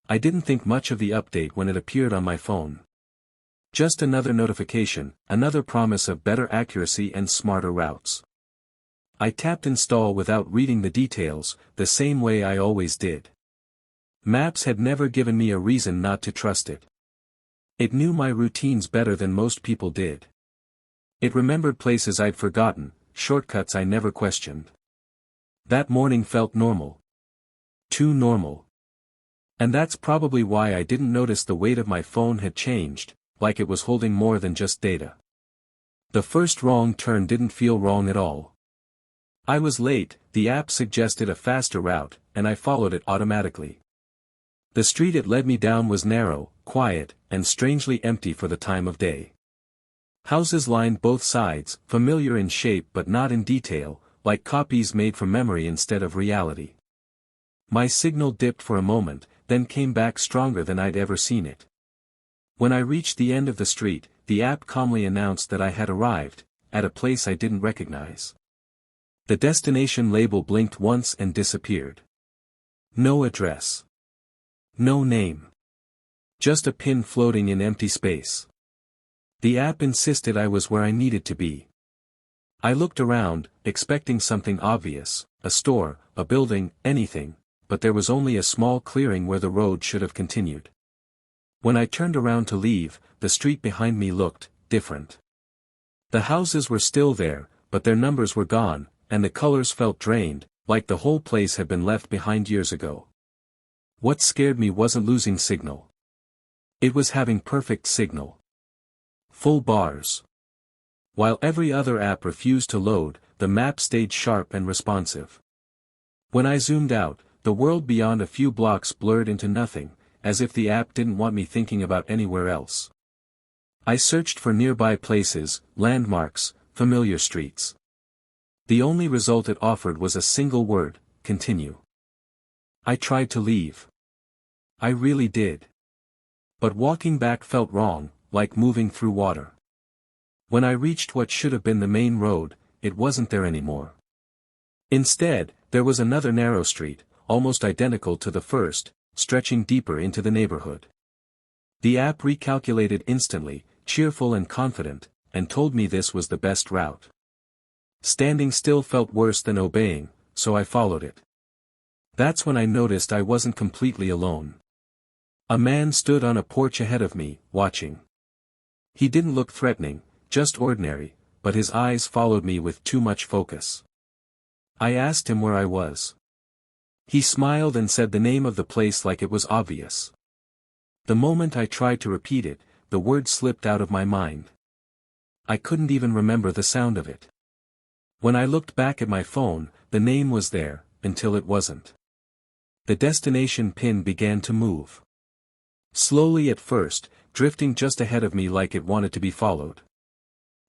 I didn't think much of the update when it appeared on my phone. Just another notification, another promise of better accuracy and smarter routes. I tapped install without reading the details, the same way I always did. Maps had never given me a reason not to trust it. It knew my routines better than most people did. It remembered places I'd forgotten, shortcuts I never questioned. That morning felt normal. Too normal. And that's probably why I didn't notice the weight of my phone had changed, like it was holding more than just data. The first wrong turn didn't feel wrong at all. I was late, the app suggested a faster route, and I followed it automatically. The street it led me down was narrow, quiet, and strangely empty for the time of day. Houses lined both sides, familiar in shape but not in detail, like copies made from memory instead of reality. My signal dipped for a moment, then came back stronger than I'd ever seen it. When I reached the end of the street, the app calmly announced that I had arrived, at a place I didn't recognize. The destination label blinked once and disappeared. No address. No name. Just a pin floating in empty space. The app insisted I was where I needed to be. I looked around, expecting something obvious, a store, a building, anything, but there was only a small clearing where the road should have continued. When I turned around to leave, the street behind me looked different. The houses were still there, but their numbers were gone, and the colors felt drained, like the whole place had been left behind years ago. What scared me wasn't losing signal. It was having perfect signal. Full bars. While every other app refused to load, the map stayed sharp and responsive. When I zoomed out, the world beyond a few blocks blurred into nothing, as if the app didn't want me thinking about anywhere else. I searched for nearby places, landmarks, familiar streets. The only result it offered was a single word: continue. I tried to leave. I really did. But walking back felt wrong, like moving through water. When I reached what should have been the main road, it wasn't there anymore. Instead, there was another narrow street, almost identical to the first, stretching deeper into the neighborhood. The app recalculated instantly, cheerful and confident, and told me this was the best route. Standing still felt worse than obeying, so I followed it. That's when I noticed I wasn't completely alone. A man stood on a porch ahead of me, watching. He didn't look threatening, just ordinary, but his eyes followed me with too much focus. I asked him where I was. He smiled and said the name of the place like it was obvious. The moment I tried to repeat it, the word slipped out of my mind. I couldn't even remember the sound of it. When I looked back at my phone, the name was there, until it wasn't. The destination pin began to move. Slowly at first, drifting just ahead of me like it wanted to be followed.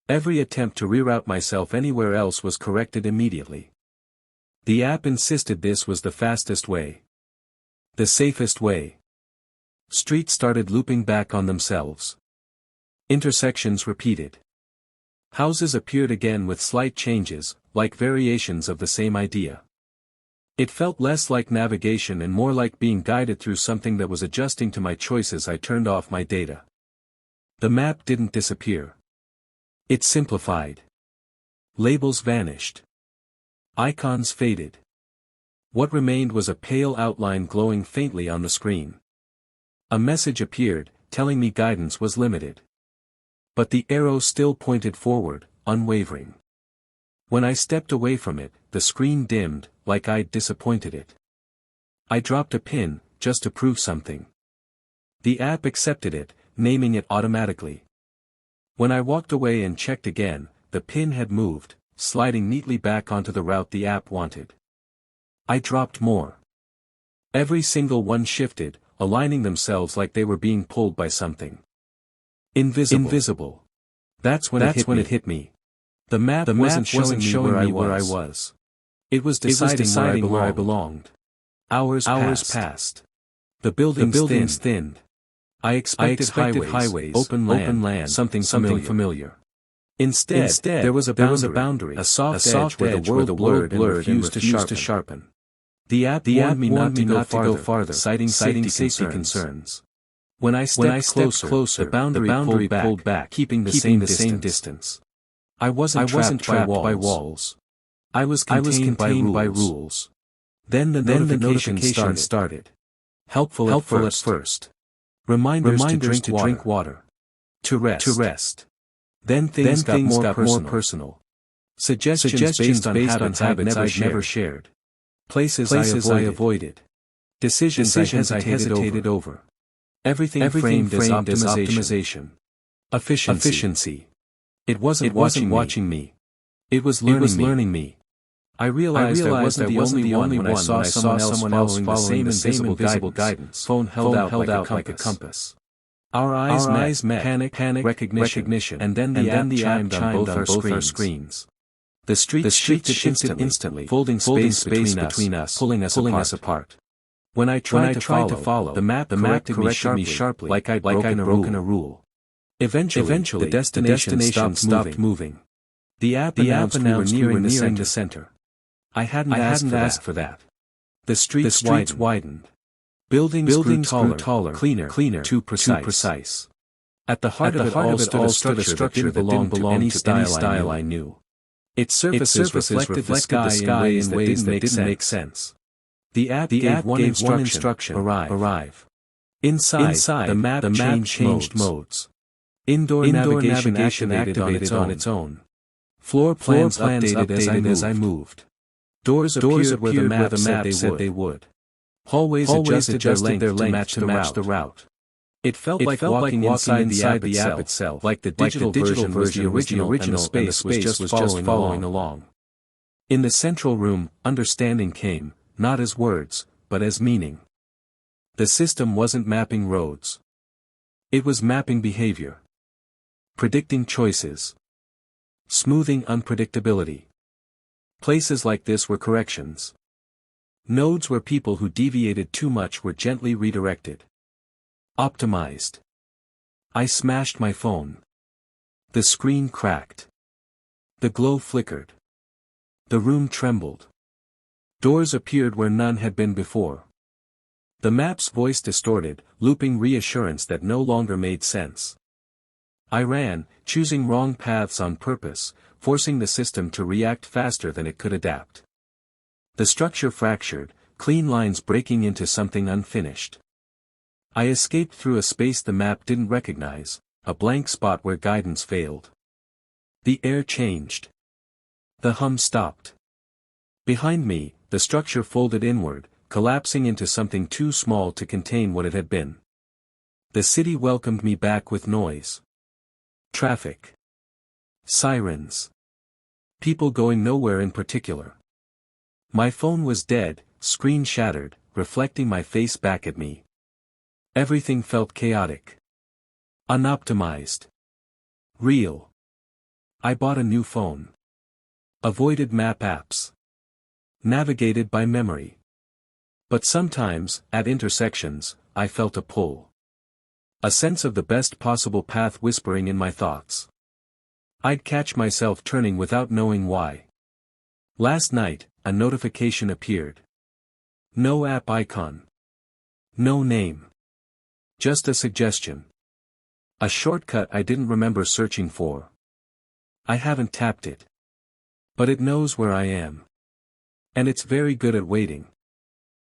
Every attempt to reroute myself anywhere else was corrected immediately. The app insisted this was the fastest way. The safest way. Streets started looping back on themselves. Intersections repeated. Houses appeared again with slight changes, like variations of the same idea. It felt less like navigation and more like being guided through something that was adjusting to my choices. I turned off my data. The map didn't disappear. It simplified. Labels vanished. Icons faded. What remained was a pale outline glowing faintly on the screen. A message appeared, telling me guidance was limited. But the arrow still pointed forward, unwavering. When I stepped away from it, the screen dimmed, like I'd disappointed it. I dropped a pin, just to prove something. The app accepted it, naming it automatically. When I walked away and checked again, the pin had moved, sliding neatly back onto the route the app wanted. I dropped more. Every single one shifted, aligning themselves like they were being pulled by something. Invisible. That's when it hit me. The map wasn't showing me where I was. It was deciding where I belonged. Hours passed. The buildings thinned. I expected highways, open land, something familiar. Instead, there was a boundary, a soft edge where the world blurred and refused to sharpen. The app warned me not to go farther, citing safety concerns. When I stepped closer, the boundary pulled back, keeping the same distance. I wasn't trapped by walls. I was contained by rules. Then the notification started. Helpful at first. Reminders to drink water. To rest. Then things got more personal. Suggestions based on habits I'd never shared. Places I avoided. Decisions I hesitated over. Everything framed as optimization. Efficiency. It wasn't watching me. It was learning me. I realized I wasn't the only one when I saw someone else following the same invisible guidance. Phone held out like a compass. Our eyes met, panic, recognition, and then the app chimed on both our screens. The street shifted instantly, folding space between us, pulling us apart. When I tried to follow, the map corrected me sharply, like I'd broken a rule. Eventually, the destination stopped moving. The app announced we were nearing the center. I hadn't asked for that. The streets widened. Buildings grew taller, cleaner, too precise. At the heart of it all stood a structure that didn't belong to any style I knew. Its surfaces reflected the sky in ways that didn't make sense. The app gave one instruction, arrive. Inside, the map changed modes. Indoor navigation activated on its own. Floor plans updated as I moved. Doors appeared where the map said they would. Hallways adjusted their length to match the route. It felt like walking inside the app itself, like the digital version was the original and the space was just following along. In the central room, understanding came, not as words, but as meaning. The system wasn't mapping roads. It was mapping behavior. Predicting choices. Smoothing unpredictability. Places like this were corrections. Nodes where people who deviated too much were gently redirected. Optimized. I smashed my phone. The screen cracked. The glow flickered. The room trembled. Doors appeared where none had been before. The map's voice distorted, looping reassurance that no longer made sense. I ran, choosing wrong paths on purpose, forcing the system to react faster than it could adapt. The structure fractured, clean lines breaking into something unfinished. I escaped through a space the map didn't recognize, a blank spot where guidance failed. The air changed. The hum stopped. Behind me, the structure folded inward, collapsing into something too small to contain what it had been. The city welcomed me back with noise. Traffic. Sirens. People going nowhere in particular. My phone was dead, screen shattered, reflecting my face back at me. Everything felt chaotic. Unoptimized. Real. I bought a new phone. Avoided map apps. Navigated by memory. But sometimes, at intersections, I felt a pull. A sense of the best possible path whispering in my thoughts. I'd catch myself turning without knowing why. Last night, a notification appeared. No app icon. No name. Just a suggestion. A shortcut I didn't remember searching for. I haven't tapped it. But it knows where I am. And it's very good at waiting.